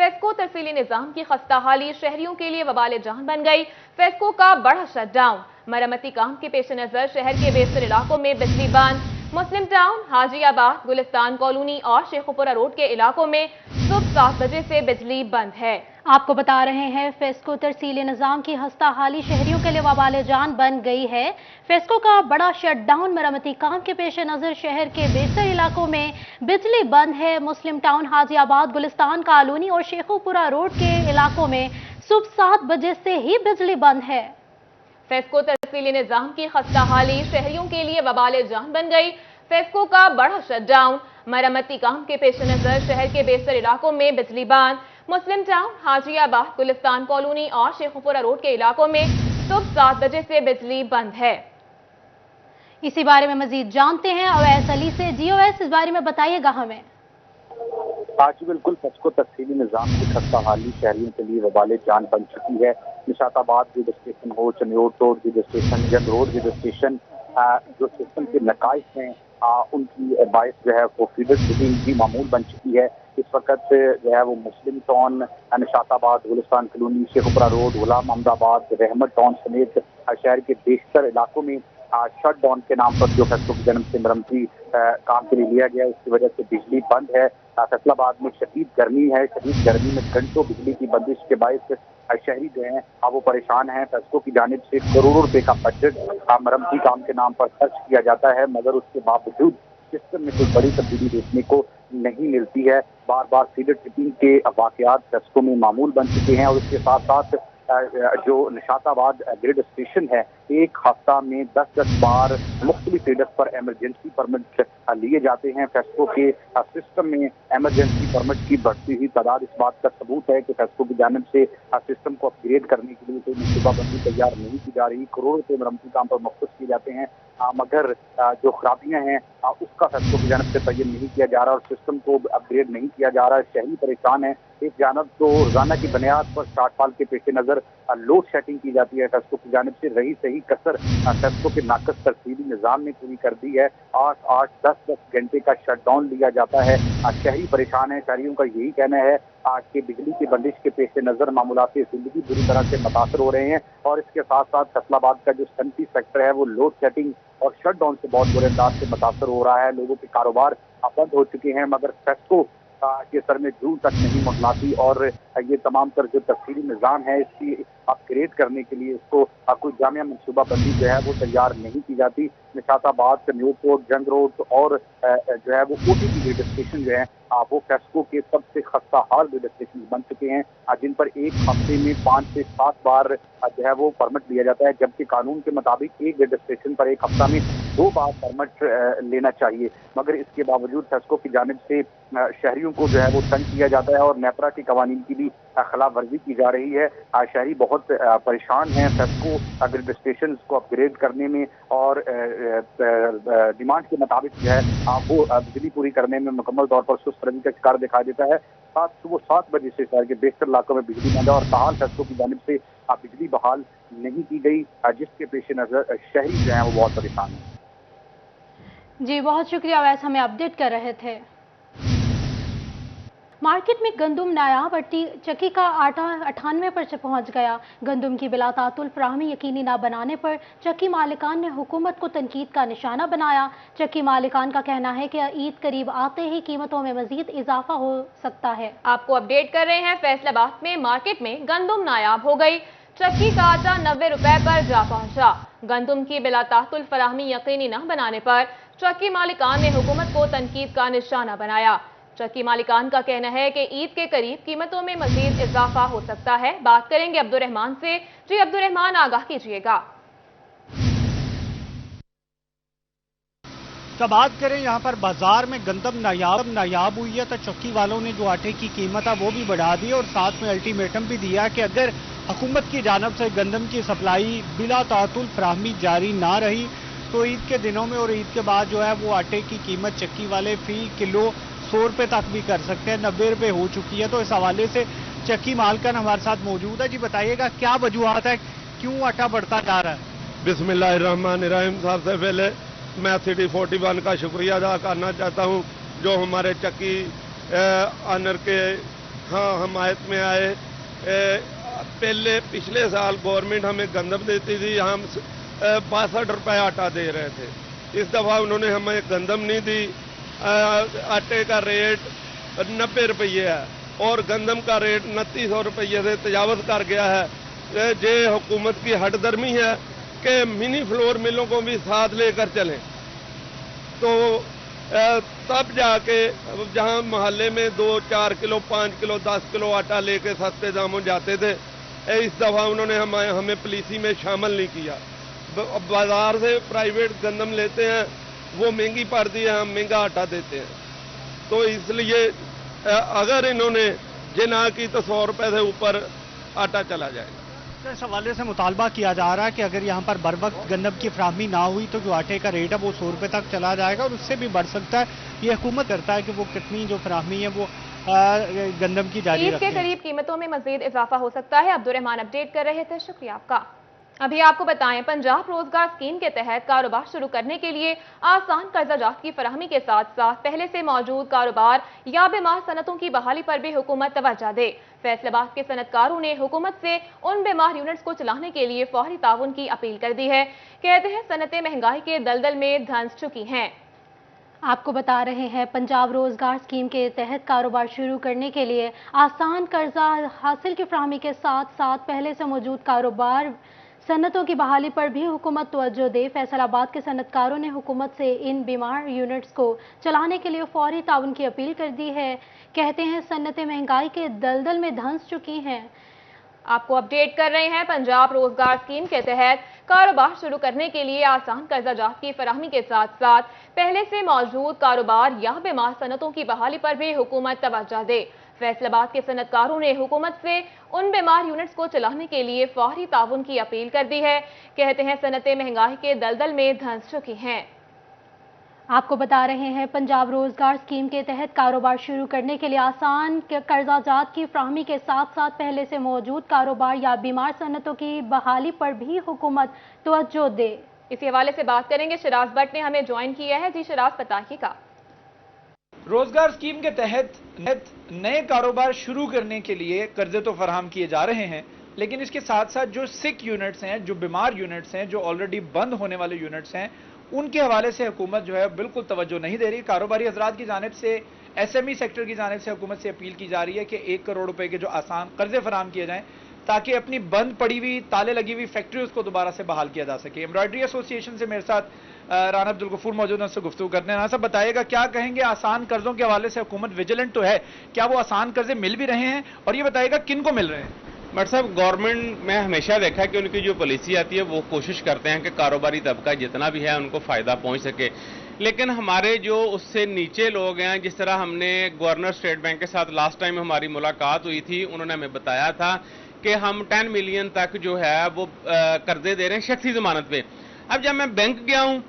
FESCO तरसीली निजाम की खस्ता हाली शहरियों के लिए वबाल जान बन गई। फेस्को का बड़ा शटडाउन, मरम्मती काम के पेश नजर शहर के बेशतर इलाकों में बिजली बंद। मुस्लिम टाउन, हाजीआबाद, गुलिस्तान कॉलोनी और शेखुपुरा रोड के इलाकों में सुबह 7 बजे से बिजली बंद है। आपको बता रहे हैं, फेस्को तरसीली निजाम की हस्ता हाली शहरियों के लिए वबाल जान बन गई है। फेस्को का बड़ा शटडाउन, मरम्मती काम के पेश नजर शहर के बेशतर इलाकों में बिजली बंद है। मुस्लिम टाउन, हाजीआबाद, गुलिस्तान कॉलोनी और शेखुपुरा रोड के इलाकों में सुबह 7 बजे से ही बिजली बंद है। फेस्को तरसीली निजाम की खस्ता हाली शहरियों के लिए वबाल जान बन गई। फेस्को का बड़ा शटडाउन, मरम्मती काम के पेश नजर शहर के बेशतर इलाकों में बिजली बंद। मुस्लिम टाउन, हाजीआबाद, गुलिस्तान कॉलोनी और शेखुपुरा रोड के इलाकों में सुबह 7 बजे से बिजली बंद है। इसी बारे में मजीद जानते हैं अवैस अली से। जी अवैस, इस बारे में बताइएगा हमें। जी बिल्कुल, फेस्को तरसीली निजाम की खस्ता हाली शहरियों के लिए वबाल जान बन चुकी है। निशाताबाद रेलवे स्टेशन हो, चनियोट रोड रेलवे स्टेशन, जंग रोड रेलवे स्टेशन, जो सिस्टम के नकाइस हैं उनकी बाइस जो है वो फीडर सिटिंग भी मामूल बन चुकी है। इस वक्त जो है वो मुस्लिम town, Nishatabad, Gulistan colony, Sheikhupura road, गुलाम अहमदाबाद, रहमत टाउन समेत शहर के बेशतर इलाकों में शट डाउन के नाम पर जो फेस्को की जन्म से मरम्मती काम के लिए लिया गया, उसकी वजह से बिजली बंद है। फैसलाबाद में शदीद गर्मी है। शदीद गर्मी में घंटों बिजली की बंदिश के बायस शहरी जो हैं वो परेशान हैं। फेस्को की जानिब से करोड़ों रुपए का बजट मरम्मती काम के नाम पर खर्च किया जाता है, मगर उसके बावजूद सिस्टम में कोई बड़ी तब्दीली देखने को नहीं मिलती है। बार बार फीडर टिपिंग के वाकयात फेस्को में मामूल बन चुके हैं और उसके साथ साथ जो निशाताबाद ग्रिड स्टेशन है, एक हफ्ता में 10-10 बार मुख्तलिफ फीडर्स पर एमरजेंसी परमिट लिए जाते हैं। फेस्को के सिस्टम में एमरजेंसी परमिट की बढ़ती हुई तादाद इस बात का सबूत है कि फेस्को की जानिब से सिस्टम को अपग्रेड करने के लिए कोई मनसूबाबंदी तैयार नहीं की जा रही। करोड़ों रुपए मरम्मती काम पर मख्सूस किए जाते हैं, मगर जो खराबियां हैं उसका फेस्को की जानिब से तयन नहीं किया जा रहा और सिस्टम को अपग्रेड नहीं किया जा रहा। शहरी परेशान है। एक जानब तो रोजाना की बुनियाद पर शार्टफॉल के पेश नजर लोड शेडिंग की जाती है फेस्को की जानिब से। रही सही कसर फेस्को के नाकस तरसीली निजाम ने पूरी कर दी है। 8-8, 10-10 घंटे का शटडाउन लिया जाता है। शहरी परेशान है। शहरियों का यही कहना है कि बिजली की बंदिश के पेश नजर मामूलात जिंदगी बुरी तरह से मुतासर हो रहे हैं और इसके साथ साथ फैसलाबाद का जो सनती सेक्टर है वो लोड शेडिंग और शटडाउन से बहुत बुरे अंदाज से मुतासर हो रहा है। लोगों के कारोबार बंद हो चुके हैं, मगर फेस्को के सर में जून तक नहीं मंडलाती और ये तमाम तर जो तफसीली निज़ाम है इसकी अपग्रेड करने के लिए इसको कोई जामिया मनसूबा बंदी जो है वो तैयार नहीं की जाती। निशाताबाद, न्यूट रोड, जंग रोड और जो है वो OTP रेलवे स्टेशन जो है वो फेस्को के सबसे खस्ता हाल रेलवे स्टेशन बन चुके हैं, जिन पर एक हफ्ते में 5 से 7 बार जो है वो परमिट लिया जाता है, जबकि कानून के मुताबिक एक रेलवे स्टेशन पर एक हफ्ता में 2 बार परमिट लेना चाहिए। मगर इसके बावजूद फेस्को की जानिब से शहरियों को जो है वो तंग किया जाता है और नेपरा के कवानीन की भी खिलाफ वर्जी की जा रही है। शहरी बहुत परेशान हैं फेस्को रेलवे स्टेशन को अपग्रेड करने में और डिमांड के मुताबिक जो है वो बिजली पूरी करने में मुकम्मल तौर पर सुस्त रवि का शिकार दिखाई देता है। सुबह 7 बजे से शहर के बेशतर इलाकों में बिजली बंद है और ताहाल फेस्को की जानिब से बिजली बहाल नहीं की गई, जिसके पेश नजर शहरी जो है वो बहुत परेशान है। जी बहुत शुक्रिया वैसे हमें अपडेट कर रहे थे। मार्केट में गंदुम नायाब चक्की का आटा 98 पर पहुंच गया। गंदुम की बिला तातुल फराहमी यकीनी न बनाने पर चक्की मालिकान ने हुकूमत को तनकीद का निशाना बनाया। चक्की मालिकान का कहना है कि ईद करीब आते ही कीमतों में मजीद इजाफा हो सकता है। आपको अपडेट कर रहे हैं, फैसलाबाद में मार्केट में गंदुम नायाब हो गई। चक्की का आटा 90 रुपए पर जा पहुंचा। गंदुम की बिला तातुल फराहमी यकीनी न बनाने पर चक्की मालिकान ने हुकूमत को तनकीद का निशाना बनाया। चक्की मालिकान का कहना है कि ईद के करीब कीमतों में मजीद इजाफा हो सकता है। बात करेंगे अब्दुर्रहमान से। जी अब्दुर्रहमान, आगाह कीजिएगा। तो बात करें यहाँ पर बाजार में गंदम नायाब हुई है, तो चक्की वालों ने जो आटे की कीमत है वो भी बढ़ा दी और साथ में अल्टीमेटम भी दिया कि अगर हुकूमत की जानिब से गंदम की सप्लाई बिला तातुल फराहमी जारी ना रही तो ईद के दिनों में और ईद के बाद जो है वो आटे की कीमत चक्की वाले फी किलो 100 रुपए तक भी कर सकते हैं। 90 रुपए हो चुकी है। तो इस हवाले से चक्की मालकन हमारे साथ मौजूद है। जी बताइएगा क्या वजूहत है, क्यों आटा बढ़ता जा रहा है? बिस्मिल्लाहिर्रहमानिर्रहीम। सबसे पहले मैं सिटी 41 का शुक्रिया अदा करना चाहता हूँ जो हमारे चक्की ऑनर के हाँ हमायत में आए। पहले पिछले साल गवर्नमेंट हमें गंदम देती थी, हम 62 रुपए आटा दे रहे थे। इस दफ़ा उन्होंने हमें गंदम नहीं दी। आटे का रेट 90 रुपये है और गंदम का रेट 2900 रुपये से तजावज़ कर गया है। ये हुकूमत की हठधर्मी है कि मिनी फ्लोर मिलों को भी साथ लेकर चलें, तो तब जाके जहां मोहल्ले में 2-4 किलो 5 किलो 10 किलो आटा लेके सस्ते दामों जाते थे, इस दफा उन्होंने हमें पॉलिसी में शामिल नहीं किया। बाजार से प्राइवेट गंदम लेते हैं, वो महंगी पड़ती है, हम महंगा आटा देते हैं। तो इसलिए अगर इन्होंने ये ना की तो 100 रुपए से ऊपर आटा चला जाएगा। इस हवाले से मुतालबा किया जा रहा है कि अगर यहाँ पर बर वक्त गंदम की फराहमी ना हुई तो जो आटे का रेट है वो 100 रुपये तक चला जाएगा और उससे भी बढ़ सकता है। ये हुकूमत करता है कि वो कितनी जो फराहमी है वो गंदम की जारी ईद के करीब कीमतों में मजीद इजाफा हो सकता है। अब्दुर्रहमान अपडेट कर रहे थे, शुक्रिया आपका। अभी आपको बताएं, पंजाब रोजगार स्कीम के तहत कारोबार शुरू करने के लिए आसान कर्जाजात की फराहमी के साथ साथ पहले से मौजूद कारोबार या बीमार सनतों की बहाली पर भी हुकूमत तवज्जो दे। फैसलाबाद के सनतकारों ने हुकूमत से उन बीमार यूनिट्स को चलाने के लिए फौरी ताउन की अपील कर दी है। कहते हैं सनतें महंगाई के दलदल में धंस चुकी हैं। आपको बता रहे हैं, पंजाब रोजगार स्कीम के तहत कारोबार शुरू करने के लिए आसान कर्जा हासिल की फराहमी के साथ साथ पहले से मौजूद कारोबार सनतों की बहाली पर भी हुकूमत तवज्जो दे। फैसलाबाद के सनतकारों ने हुकूमत से इन बीमार यूनिट्स को चलाने के लिए फौरी ताउन की अपील कर दी है। कहते हैं सनतें महंगाई के दलदल में धंस चुकी हैं। आपको अपडेट कर रहे हैं, पंजाब रोजगार स्कीम के तहत कारोबार शुरू करने के लिए आसान कर्जाजात की फराहमी के साथ साथ पहले से मौजूद कारोबार या बीमार सनतों की बहाली पर भी हुकूमत तवज्जो दे। फैसलाबाद के सनतकारों ने हुकूमत से उन बीमार यूनिट्स को चलाने के लिए फौरी ताउन की अपील कर दी है। कहते हैं सनतें महंगाई के दलदल में धंस चुकी हैं। आपको बता रहे हैं, पंजाब रोजगार स्कीम के तहत कारोबार शुरू करने के लिए आसान कर्जाजात की फराहमी के साथ साथ पहले से मौजूद कारोबार या बीमार सनतों की बहाली पर भी हुकूमत तवज्जो दे। इसी हवाले से बात करेंगे, शिराज भट्ट ने हमें ज्वाइन किया है। जी शिराज, बताइएगा। रोजगार स्कीम के तहत नए कारोबार शुरू करने के लिए कर्जे तो फराहम किए जा रहे हैं, लेकिन इसके साथ साथ जो सिक यूनिट्स हैं, जो बीमार यूनिट्स हैं, जो ऑलरेडी बंद होने वाले यूनिट्स हैं, उनके हवाले से हुकूमत जो है बिल्कुल तवज्जो नहीं दे रही। कारोबारी हजरात की जानिब से, एसएमई सेक्टर की जानिब से हुकूमत से अपील की जा रही है कि 1 करोड़ रुपए के जो आसान कर्जे फराहम किए जाएं ताकि अपनी बंद पड़ी हुई, ताले लगी हुई फैक्ट्रीज को दोबारा से बहाल किया जा सके। एम्ब्रॉयडरी एसोसिएशन से मेरे साथ राना अब्दुल गफूर मौजूद हैं, उससे गुफ्तगू करते हैं। राना साहब, बताइएगा क्या कहेंगे, आसान कर्जों के हवाले से हुकूमत विजिलेंट तो है, क्या वो आसान कर्जे मिल भी रहे हैं, और ये बताइएगा किन को मिल रहे हैं? बट साहब, गवर्नमेंट में हमेशा देखा कि उनकी जो पॉलिसी आती है वो कोशिश करते हैं कि कारोबारी तबका जितना भी है उनको फायदा पहुंच सके, लेकिन हमारे जो उससे नीचे लोग हैं, जिस तरह हमने गवर्नर स्टेट बैंक के साथ लास्ट टाइम हमारी मुलाकात हुई थी, उन्होंने हमें बताया था कि हम 10 मिलियन तक जो है वो कर्जे दे रहे हैं शख्सी जमानत पे। अब जब मैं बैंक गया हूं,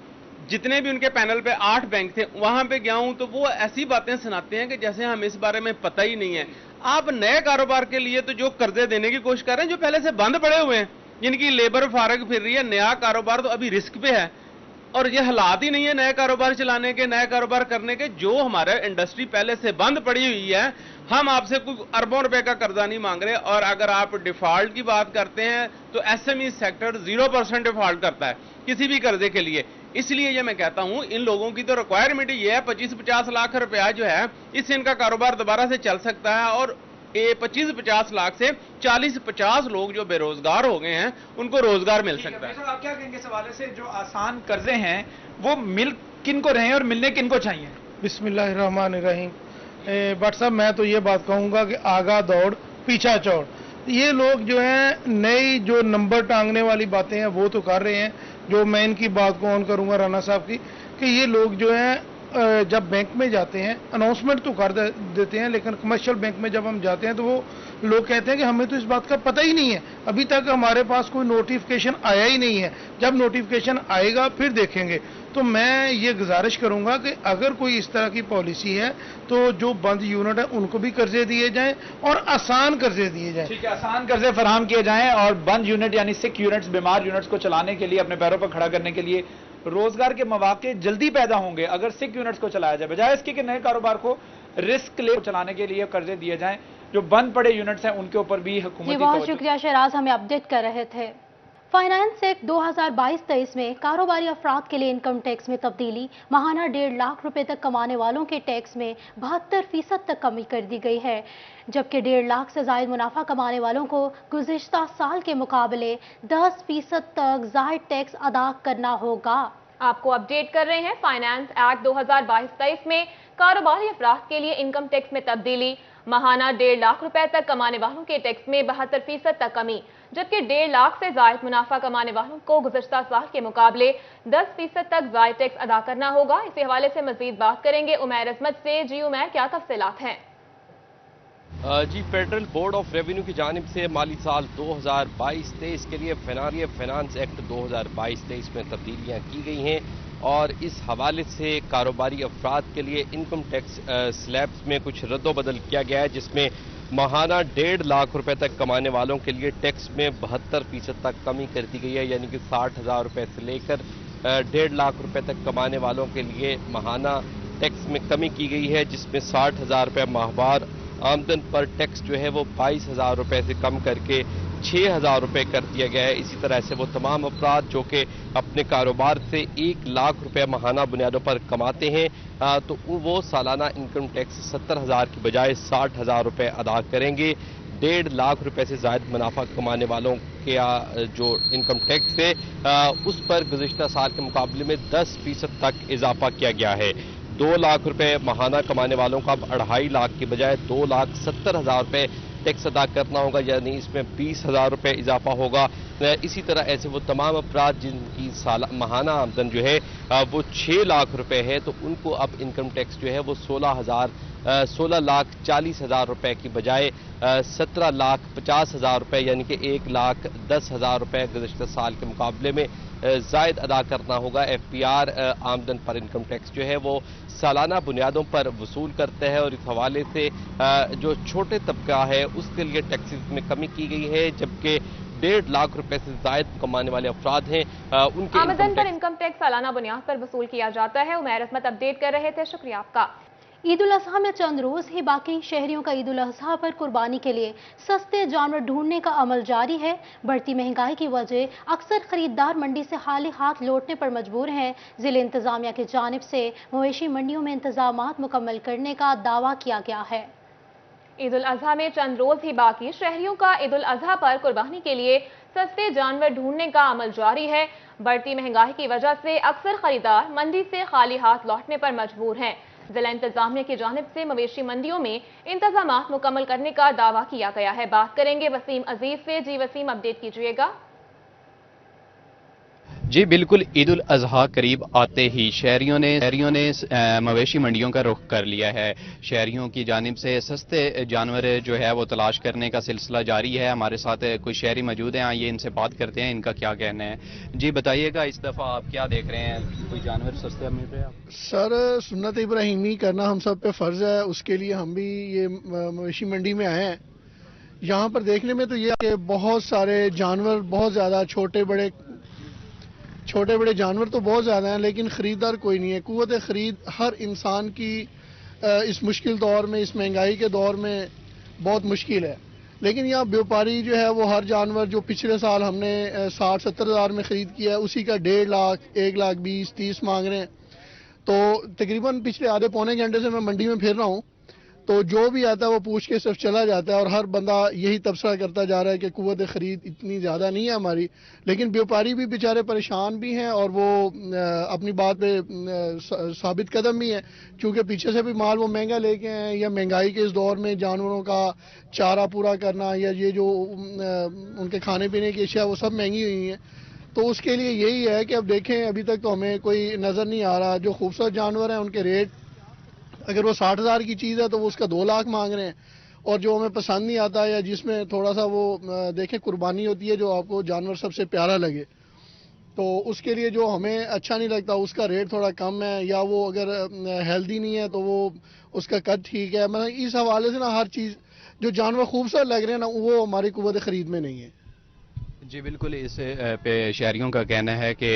जितने भी उनके पैनल पे 8 बैंक थे, वहां पे गया हूं तो वो ऐसी बातें सुनाते हैं कि जैसे हम इस बारे में पता ही नहीं है। आप नए कारोबार के लिए तो जो कर्जे देने की कोशिश कर रहे हैं जो पहले से बंद पड़े हुए हैं, जिनकी लेबर फारग फिर रही है, नया कारोबार तो अभी रिस्क पे है और ये हालात ही नहीं है नए कारोबार चलाने के, नए कारोबार करने के। जो हमारे इंडस्ट्री पहले से बंद पड़ी हुई है, हम आपसे कुछ अरबों रुपए का कर्जा नहीं मांग रहे। और अगर आप डिफॉल्ट की बात करते हैं तो एसएमई सेक्टर 0% डिफॉल्ट करता है किसी भी कर्जे के लिए। इसलिए ये मैं कहता हूं, इन लोगों की तो रिक्वायरमेंट ये है 25-50 लाख रुपया जो है, इससे इनका कारोबार दोबारा से चल सकता है और 25-50 लाख से 40-50 लोग जो बेरोजगार हो गए हैं उनको रोजगार मिल सकता है। आप क्या कहेंगे इस हवाले से, जो आसान कर्जे हैं वो मिल किन को रहे हैं और मिलने किन को चाहिए? बिस्मिल्लाहिर्रहमानिर्रहीम। भट्ट साहब, मैं तो ये बात कहूंगा कि आगा दौड़ पीछा चौड़, ये लोग जो हैं नई जो नंबर टांगने वाली बातें हैं वो तो कर रहे हैं। जो मैं इनकी बात को ऑन करूंगा राना साहब की, कि ये लोग जो हैं जब बैंक में जाते हैं अनाउंसमेंट तो कर देते हैं, लेकिन कमर्शियल बैंक में जब हम जाते हैं तो वो लोग कहते हैं कि हमें तो इस बात का पता ही नहीं है, अभी तक हमारे पास कोई नोटिफिकेशन आया ही नहीं है, जब नोटिफिकेशन आएगा फिर देखेंगे। तो मैं ये गुजारिश करूंगा कि अगर कोई इस तरह की पॉलिसी है तो जो बंद यूनिट है उनको भी कर्जे दिए जाएं और आसान कर्जे दिए जाएं। ठीक है, आसान कर्जे फराहम किए जाएं और बंद यूनिट यानी सिक यूनिट्स, बीमार यूनिट्स को चलाने के लिए, अपने पैरों पर खड़ा करने के लिए रोजगार के मौके जल्दी पैदा होंगे अगर सिक यूनिट्स को चलाया जाए, बजाय इसके कि नए कारोबार को रिस्क ले चलाने के लिए कर्जे दिए जाएं। जो बंद पड़े यूनिट्स हैं उनके ऊपर भी जी हुकूमती बहुत तवज्जो। शुक्रिया शहराज, हमें अपडेट कर रहे थे। फाइनेंस एक्ट 2022-23 में कारोबारी अफराद के लिए इनकम टैक्स में तब्दीली, माहाना 1.5 लाख रुपए तक कमाने वालों के टैक्स में 72% तक कमी कर दी गई है, जबकि 1.5 लाख से जायद मुनाफा कमाने वालों को गुज़िश्ता साल के मुकाबले 10% तक जायद टैक्स अदा करना होगा। आपको अपडेट कर रहे हैं फाइनेंस एक्ट 2022-23 में कारोबारी अफराद के लिए इनकम टैक्स में तब्दीली, माहाना 1.5 लाख रुपए तक कमाने वालों के टैक्स में 72% तक कमी, जबकि 1.5 लाख से जायद मुनाफा कमाने वालों को गुज़श्ता साल के मुकाबले 10% तक जायद टैक्स अदा करना होगा। इसी हवाले से मजीद बात करेंगे उमैर अजमत से। जी उमैर, क्या तफसीलात हैं? जी, फेडरल बोर्ड ऑफ रेवेन्यू की जानिब से माली साल 2022-23 के लिए फाइनेंस एक्ट 2022-23 में तब्दीलियाँ की गई हैं और इस हवाले से कारोबारी अफराद के लिए इनकम टैक्स स्लैब्स में कुछ रद्दोबदल किया गया है, जिसमें माहाना 1.5 लाख रुपए तक कमाने वालों के लिए टैक्स में 72% तक कमी कर दी गई है, यानी कि 60,000 रुपए से लेकर 1.5 लाख रुपए तक कमाने वालों के लिए माहाना टैक्स में कमी की गई है, जिसमें 60,000 रुपए माहवार आमदन पर टैक्स जो है वो 22,000 रुपए से कम करके 6,000 रुपए कर दिया गया है। इसी तरह से वो तमाम अफराद जो कि अपने कारोबार से 1 लाख रुपए माहाना बुनियादों पर कमाते हैं तो वो सालाना इनकम टैक्स 70,000 की बजाय 60,000 रुपए अदा करेंगे। 1.5 लाख रुपए से ज़ायद मुनाफा कमाने वालों के जो इनकम टैक्स है उस पर गुज़िश्ता साल के मुकाबले में 10% तक इजाफा किया गया है। 2 लाख रुपए माहाना कमाने वालों का अब 2.5 लाख की बजाय 2,70,000 रुपए टैक्स अदा करना होगा, यानी इसमें 20,000 रुपए इजाफा होगा। इसी तरह ऐसे वो तमाम अफराद जिनकी माहाना आमदन जो है वो 6 लाख रुपए है तो उनको अब इनकम टैक्स जो है वो 16,40,000 रुपए की बजाय 17,50,000 रुपए यानी कि 1,10,000 रुपए गुज़श्ता साल के मुकाबले में जायद अदा करना होगा। FPR आमदन पर इनकम टैक्स जो है वो सालाना बुनियादों पर वसूल करते हैं और इस हवाले से जो छोटे तबका है उसके लिए टैक्सेस में कमी की गई है, जबकि 1.5 लाख रुपए से जायद कमाने वाले अफराद हैं उनके आमदन पर इनकम टैक्स सालाना बुनियाद पर वसूल किया जाता है। उमैर अहमद अपडेट कर रहे थे, शुक्रिया आपका। ईद उल अजहा में चंद रोज ही बाकी शहरियों का ईद उल अजहा पर कुर्बानी के लिए सस्ते जानवर ढूंढने का अमल जारी है। बढ़ती महंगाई की वजह अक्सर खरीदार मंडी से खाली हाथ लौटने पर मजबूर हैं। जिले इंतजामिया की जानिब से मवेशी मंडियों में इंतजामात मुकम्मल करने का दावा किया गया है। ईद उल अजहा में चंद रोज ही बाकी शहरियों का ईद उल अजहा पर कुर्बानी के लिए सस्ते जानवर ढूंढने का अमल जारी है। बढ़ती महंगाई की वजह से अक्सर खरीदार मंडी से खाली हाथ लौटने पर मजबूर हैं। जिला इंतजामिया की जानिब से मवेशी मंडियों में इंतजामात मुकम्मल करने का दावा किया गया है। बात करेंगे वसीम अजीज से। जी वसीम, अपडेट कीजिएगा। जी बिल्कुल, ईद उल अजहा करीब आते ही शहरियों ने मवेशी मंडियों का रुख कर लिया है। शहरियों की जानिब से सस्ते जानवर जो है वो तलाश करने का सिलसिला जारी है। हमारे साथ कुछ शहरी मौजूद हैं, आइए इनसे बात करते हैं, इनका क्या कहना है। जी बताइएगा, इस दफ़ा आप क्या देख रहे हैं, कोई जानवर सस्ते मिल रहे हैं? सर, सुन्नत इब्राहिमी करना हम सब पे फ़र्ज़ है, उसके लिए हम भी ये मवेशी मंडी में आए हैं। यहाँ पर देखने में तो ये कि बहुत सारे जानवर, बहुत ज़्यादा छोटे बड़े जानवर तो बहुत ज़्यादा हैं, लेकिन ख़रीदार कोई नहीं है। क़ुव्वत ख़रीद हर इंसान की इस मुश्किल दौर में, इस महंगाई के दौर में बहुत मुश्किल है। लेकिन यहाँ व्यापारी जो है वो हर जानवर जो पिछले साल हमने 60-70 हज़ार में ख़रीद किया है उसी का 1.5 लाख, 1,20,30 मांग रहे हैं। तो तकरीबन पिछले आधे पौने घंटे से मैं मंडी में फिर रहा हूँ, तो जो भी आता है वो पूछ के सिर्फ चला जाता है और हर बंदा यही तबसरा करता जा रहा है कि क़ुव्वत ख़रीद इतनी ज़्यादा नहीं है हमारी। लेकिन व्यापारी भी बेचारे परेशान भी हैं और वो अपनी बात पे साबित कदम भी हैं, क्योंकि पीछे से भी माल वो महंगा लेके आए हैं। या महंगाई के इस दौर में जानवरों का चारा पूरा करना या ये जो उनके खाने पीने की अशिया वो सब महंगी हुई हैं। तो उसके लिए यही है कि अब देखें, अभी तक तो हमें कोई नज़र नहीं आ रहा। जो खूबसूरत जानवर हैं उनके रेट, अगर वो 60,000 की चीज़ है तो वो उसका 2 लाख मांग रहे हैं, और जो हमें पसंद नहीं आता या जिसमें थोड़ा सा वो देखें कुर्बानी होती है, जो आपको जानवर सबसे प्यारा लगे, तो उसके लिए जो हमें अच्छा नहीं लगता उसका रेट थोड़ा कम है, या वो अगर हेल्दी नहीं है तो वो उसका कद ठीक है। मतलब इस हवाले से ना हर चीज़ जो जानवर खूबसूरत लग रहे हैं ना वो हमारी क़ुव्वत ख़रीद में नहीं है। जी बिल्कुल, इस पे शहरियों का कहना है कि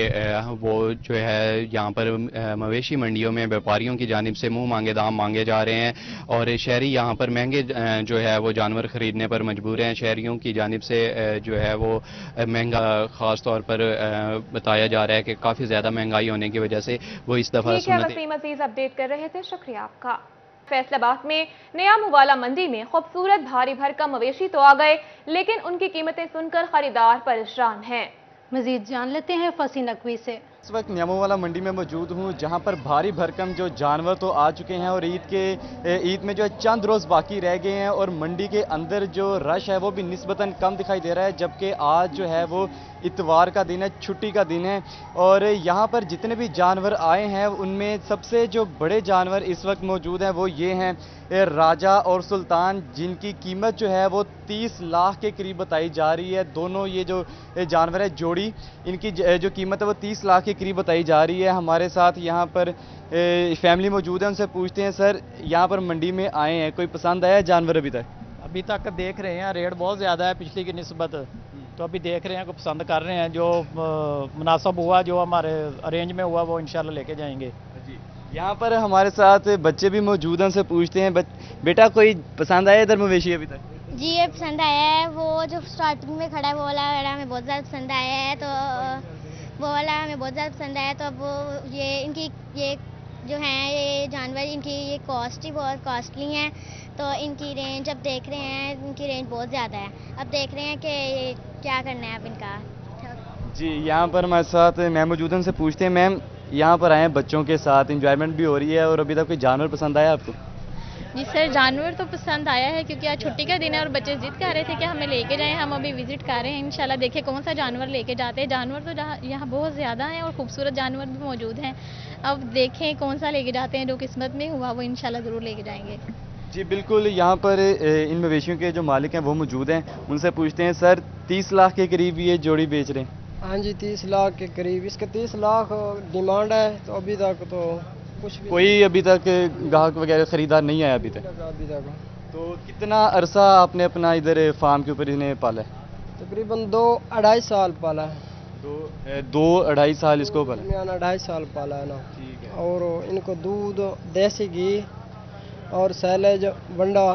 वो जो है यहाँ पर मवेशी मंडियों में व्यापारियों की जानिब से मुंह मांगे दाम मांगे जा रहे हैं और शहरी यहाँ पर महंगे जो है वो जानवर खरीदने पर मजबूर हैं। शहरियों की जानिब से जो है वो महंगा ख़ास तौर पर बताया जा रहा है कि काफ़ी ज़्यादा महंगाई होने की वजह से वो इस दफ़ा वसीम अजीज अपडेट कर रहे थे, शुक्रिया आपका। फैसलाबाद में नया मुवाला मंडी में खूबसूरत भारी भरकम मवेशी तो आ गए, लेकिन उनकी कीमतें सुनकर खरीदार परेशान हैं। मजीद जान लेते हैं फसी नकवी से। इस वक्त न्यामोवाला मंडी में मौजूद हूँ, जहाँ पर भारी भरकम जो जानवर तो आ चुके हैं और ईद में जो है चंद रोज़ बाकी रह गए हैं और मंडी के अंदर जो रश है वो भी निस्बतन कम दिखाई दे रहा है, जबकि आज जो है वो इतवार का दिन है, छुट्टी का दिन है और यहाँ पर जितने भी जानवर आए हैं उनमें सबसे जो बड़े जानवर इस वक्त मौजूद हैं वो ये हैं राजा और सुल्तान, जिनकी कीमत जो है वो 30 लाख के करीब बताई जा रही है। दोनों ये जो जानवर है जोड़ी, इनकी जो कीमत है वो 30 लाख के करीब बताई जा रही है। हमारे साथ यहाँ पर फैमिली मौजूद है, उनसे पूछते हैं सर यहाँ पर मंडी में आए हैं, कोई पसंद आया जानवर अभी तक? अभी तक देख रहे हैं, रेट बहुत ज़्यादा है पिछली की निस्बत, तो अभी देख रहे हैं, को पसंद कर रहे हैं, जो मुनासिब हुआ, जो हमारे अरेंज में हुआ वो इंशाल्लाह लेके जाएंगे। यहाँ पर हमारे साथ बच्चे भी मौजूद हैं, उनसे पूछते हैं बेटा कोई पसंद आया इधर मवेशी अभी तक? जी ये पसंद आया है, वो जो स्टार्टिंग में खड़ा है वो वाला हमें बहुत ज़्यादा पसंद आया है, तो वो वाला हमें बहुत ज़्यादा पसंद आया। तो अब वो ये इनकी ये जो हैं ये जानवर, इनकी ये कॉस्ट ही बहुत कॉस्टली हैं, तो इनकी रेंज अब देख रहे हैं, इनकी रेंज बहुत ज़्यादा है। अब देख रहे हैं कि क्या करना है अब इनका। जी यहाँ पर हमारे साथ मैम मौजूद हैं, उनसे पूछते हैं मैम यहाँ पर आए हैं बच्चों के साथ, इंजॉयमेंट भी हो रही है और अभी तक कोई जानवर पसंद आया आपको? जी सर, जानवर तो पसंद आया है क्योंकि आज छुट्टी का दिन है और बच्चे जिद कर रहे थे कि हमें लेके जाएं। हम अभी विजिट कर रहे हैं, इंशाल्लाह देखें कौन सा जानवर लेके जाते हैं। जानवर तो यहाँ बहुत ज़्यादा हैं और खूबसूरत जानवर भी मौजूद हैं। अब देखें कौन सा लेके जाते हैं, जो किस्मत में हुआ वो इंशाल्लाह ज़रूर लेके जाएंगे। जी बिल्कुल, यहाँ पर इन मवेशियों के जो मालिक हैं वो मौजूद हैं, उनसे पूछते हैं सर 30 लाख के करीब ये जोड़ी बेच रहे हैं? हाँ जी 30 लाख के करीब, इसका 30 लाख डिमांड है, तो अभी तक तो कुछ भी कोई अभी तक ग्राहक वगैरह खरीदार नहीं आया अभी तक? तो कितना अरसा आपने अपना इधर फार्म के ऊपर इन्हें पाला है? तकरीबन 2-2.5 साल पाला है। 2-2.5 साल इसको पाला? 2.5 साल पाला है ना। ठीक है। और इनको दूध, देसी घी और सैलेज वंडा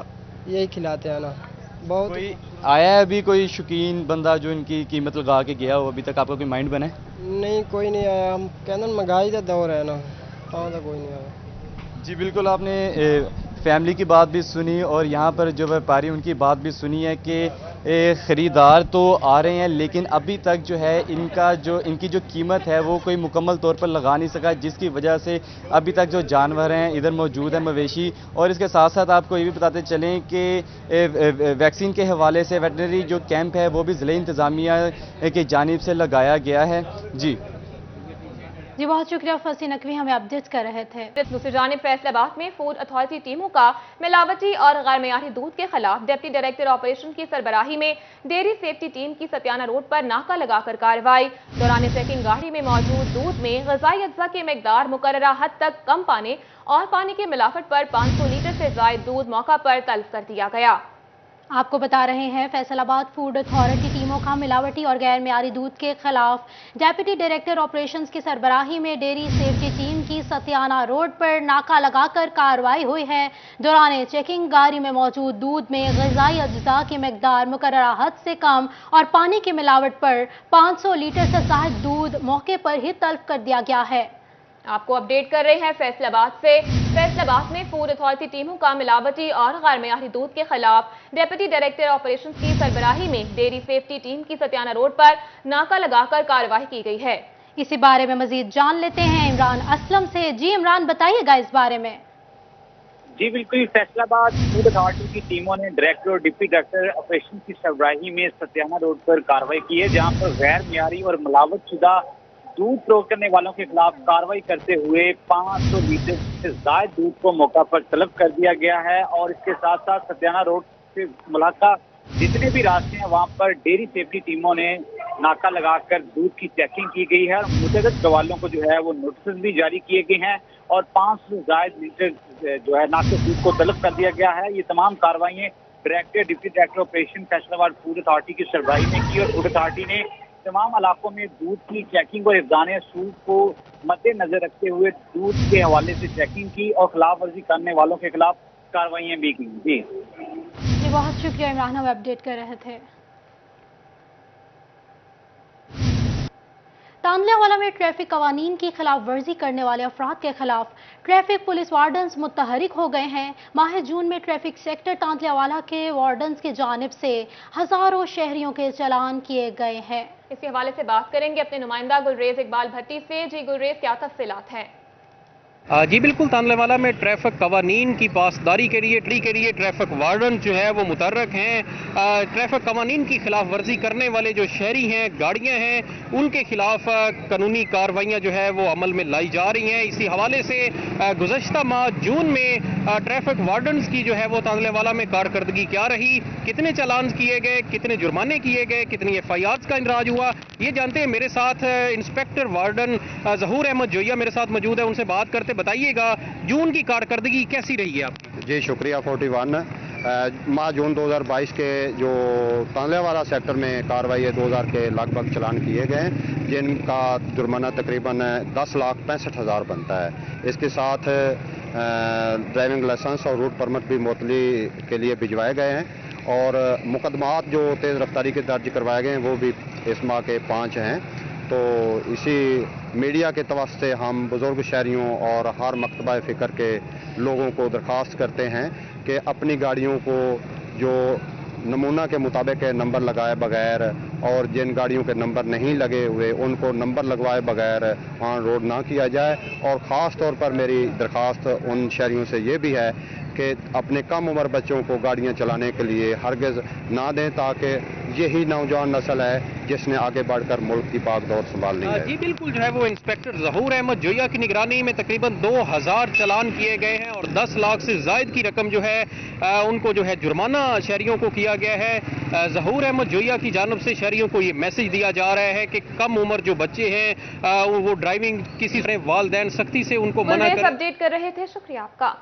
यही खिलाते हैं ना। बहुत कोई आया है अभी कोई शौकीन बंदा जो इनकी कीमत लगा के गया हो? अभी तक आपका कोई माइंड बना है? नहीं, कोई नहीं आया। हम कहते हैं महंगाई का दौर है ना, तो कोई नहीं आया। जी बिल्कुल, आपने फैमिली की बात भी सुनी और यहाँ पर जो व्यापारी उनकी बात भी सुनी है कि ख़रीदार तो आ रहे हैं लेकिन अभी तक जो है इनकी जो कीमत है वो कोई मुकम्मल तौर पर लगा नहीं सका, जिसकी वजह से अभी तक जो जानवर हैं इधर मौजूद हैं मवेशी। और इसके साथ साथ आपको ये भी बताते चलें कि वैक्सीन के हवाले से वेटनरी जो कैंप है वो भी ज़िले इंतज़ामिया की जानिब से लगाया गया है। जी बहुत शुक्रिया फसी नकवी, हमें अपडेट कर रहे थे। दूसरी जानिब फैसलाबाद में फूड अथॉरिटी टीमों का मिलावटी और गैर मयारी दूध के खिलाफ डिप्टी डायरेक्टर ऑपरेशन की सरबराही में डेयरी सेफ्टी टीम की सत्याना रोड पर नाका लगाकर कार्रवाई। दौरान चेकिंग गाड़ी में मौजूद दूध में ग़िज़ाई अज्जा की मिकदार मुकर्ररा हद तक कम पाने और पानी की मिलावट पर 500 लीटर से ज़ायद दूध मौका पर तलब कर दिया गया। आपको बता रहे हैं फैसलाबाद फूड अथॉरिटी टीमों का मिलावटी और गैर मियारी दूध के खिलाफ डेप्यूटी डायरेक्टर ऑपरेशंस की सरबराही में डेयरी सेफ्टी टीम की सत्याना रोड पर नाका लगाकर कार्रवाई हुई है। दौरान चेकिंग गाड़ी में मौजूद दूध में ग़िज़ाई अज्जा की मिकदार मुकर्ररा हद से कम और पानी की मिलावट पर 500 लीटर से ज़ायद दूध मौके पर ही तलब कर दिया गया है। आपको अपडेट कर रहे हैं फैसलाबाद से। फैसलाबाद में फूड अथॉरिटी टीमों का मिलावटी और गैर मयारी दूध के खिलाफ डेप्यूटी डायरेक्टर ऑपरेशंस की सरबराही में डेयरी सेफ्टी टीम की सत्याना रोड पर नाका लगाकर कार्रवाई की गई है। इसी बारे में मजीद जान लेते हैं इमरान असलम से। जी इमरान, बताइएगा इस बारे में। जी बिल्कुल, फैसलाबाद फूड अथॉरिटी की टीमों ने डायरेक्टर और डिप्टी डायरेक्टर ऑपरेशन की सरबराही में सत्याना रोड पर कार्रवाई की है, जहां पर गैर मियारी और मिलावट शुदा दूध फरोख्त करने वालों के खिलाफ कार्रवाई करते हुए 500 लीटर से ज़ायद दूध को मौका पर तलब कर दिया गया है। और इसके साथ साथ सत्याना रोड से मुलाका जितने भी रास्ते हैं वहां पर डेयरी सेफ्टी टीमों ने नाका लगाकर दूध की चेकिंग की गई है और मुतअद्दिद गवालों को जो है वो नोटिस भी जारी किए गए हैं और 500 से ज़ायद लीटर जो है नाके दूध को तलब कर दिया गया है। ये तमाम कार्रवाइयाँ director deputy director operation Faisalabad food authority की सरबराही में की और फूड अथॉरिटी ने तमाम इलाकों में दूध की चेकिंग और हिफ्ज़ान सूद को मद्देनजर रखते हुए दूध के हवाले से चेकिंग की और खिलाफ वर्जी करने वालों के खिलाफ कार्रवाइयाँ भी की। जी बहुत शुक्रिया इमरान, हम अपडेट कर रहे थे। तांदलावाला में ट्रैफिक कवानीन की खिलाफ वर्जी करने वाले अफराद के खिलाफ ट्रैफिक पुलिस वार्डन्स मुतहरिक हो गए हैं। माह जून में ट्रैफिक सेक्टर तांदलावाला के वार्डन्स की जानिब से हजारों शहरियों के चालान किए गए हैं। इसी हवाले से बात करेंगे अपने नुमाइंदा गुलरेज इकबाल भट्टी से। जी गुलरेज, क्या तफसीलात हैं? जी बिल्कुल, तांदलावाला में ट्रैफिक कवानीन की पासदारी के लिए ट्रैफिक वार्डन जो है वो मुतर्रक हैं। ट्रैफिक कवानीन की खिलाफ वर्जी करने वाले जो शहरी हैं, गाड़ियां हैं, उनके खिलाफ कानूनी कार्रवाइयां जो है वो अमल में लाई जा रही हैं। इसी हवाले से गुज़श्ता माह जून में ट्रैफिक वार्डन्स की जो है वो तांदलावाला में कारकर्दगी क्या रही, कितने चालान किए गए, कितने जुर्माने किए गए, कितनी FIRs का इंदराज हुआ, ये जानते हैं। मेरे साथ इंस्पेक्टर वार्डन ज़हूर अहमद जोया मेरे साथ मौजूद है, उनसे बात करते। बताइएगा जून की कारकर्दगी कैसी रही है आपकी? जी शुक्रिया। 41 माह जून 2022 के जो तांदलावाला सेक्टर में कार्रवाई है 2000 के लगभग चालान किए गए, जिनका जुर्माना तकरीबन 10,65,000 बनता है। इसके साथ ड्राइविंग लाइसेंस और रूट परमिट भी मुअत्तली के लिए भिजवाए गए हैं और मुकदमात जो तेज़ रफ्तारी के दर्ज करवाए गए हैं वो भी इस माह के 5 हैं। तो इसी मीडिया के तवस्त से हम बुज़ुर्ग शहरियों और हर मकतबा फ़िक्र के लोगों को दरख्वास्त करते हैं कि अपनी गाड़ियों को जो नमूना के मुताबिक नंबर लगाए बगैर और जिन गाड़ियों के नंबर नहीं लगे हुए उनको नंबर लगवाए बगैर ऑन रोड ना किया जाए। और ख़ास तौर पर मेरी दरख्वास्त उन शहरियों से ये भी है कि अपने कम उम्र बच्चों को गाड़ियां चलाने के लिए हरगिज़ ना दें, ताकि यही नौजवान नस्ल है जिसने आगे बढ़कर मुल्क की पाक दौड़ संभालनी है। जी बिल्कुल, जो है वो इंस्पेक्टर ज़हूर अहमद जोया की निगरानी में तकरीबन 2000 चालान किए गए हैं और 10 लाख से ज़ायद की रकम जो है उनको जो है जुर्माना शहरियों को किया गया है। ज़हूर अहमद जोया की जानिब से शहरियों को ये मैसेज दिया जा रहा है कि कम उम्र जो बच्चे हैं वो ड्राइविंग किसी तरह वालदैन सख्ती से उनको मना कर। अपडेट कर रहे थे, शुक्रिया आपका।